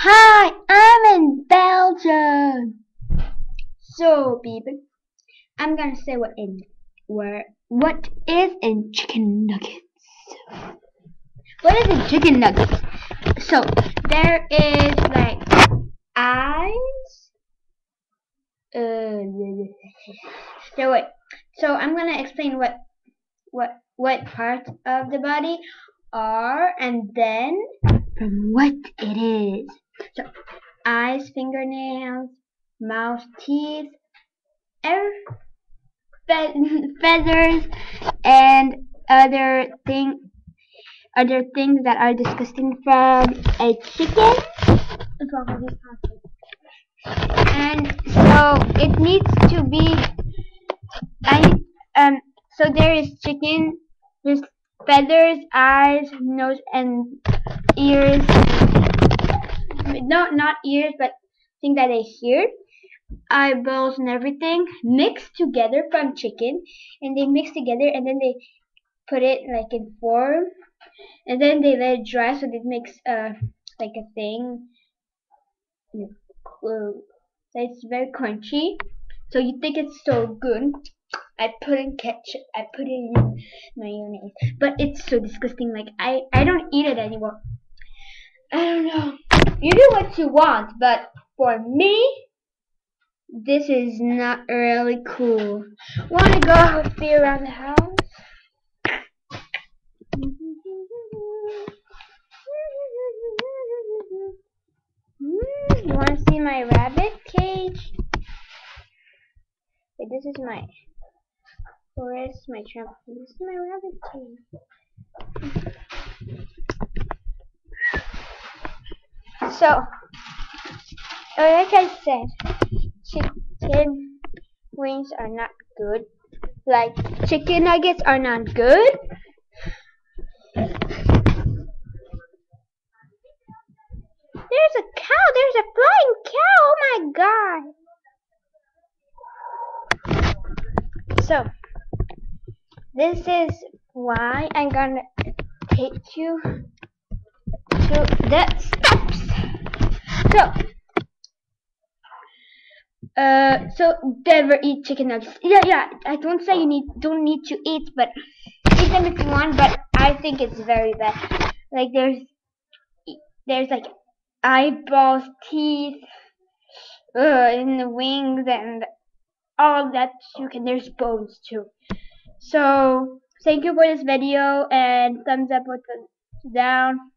Hi, I'm in Belgium. So, people, I'm gonna say what is in chicken nuggets. What is in chicken nuggets? So there is like eyes. No wait. So I'm gonna explain what parts of the body are, and then from what it is. So eyes, fingernails, mouth, teeth, air, feathers, and other things that are disgusting from a chicken. And so it needs to be I so there is chicken, there's feathers, eyes, nose, and ears. No, not ears, but thing that I hear. Eyeballs and everything mixed together from chicken, and they mix together, and then they put it like in form, and then they let it dry so that it makes like a thing. So it's very crunchy. So you think it's so good. I put in ketchup. I put it in mayonnaise, but it's so disgusting. Like I don't eat it anymore. I don't know. You do what you want, but for me, this is not really cool. Wanna go out be around the house? You wanna see my rabbit cage? Wait, this is my forest, my trampoline. This is my rabbit cage. So, like I said, chicken wings are not good. Like chicken nuggets are not good. There's a cow. There's a flying cow. Oh my god. So this is why I'm gonna take you to the steps. So never eat chicken nuggets. Yeah. I don't say don't need to eat, but eat them if you want. But I think it's very bad. Like there's like eyeballs, teeth, in the wings, and all that chicken. There's bones too. So thank you for this video, and thumbs up or thumbs down.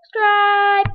Subscribe.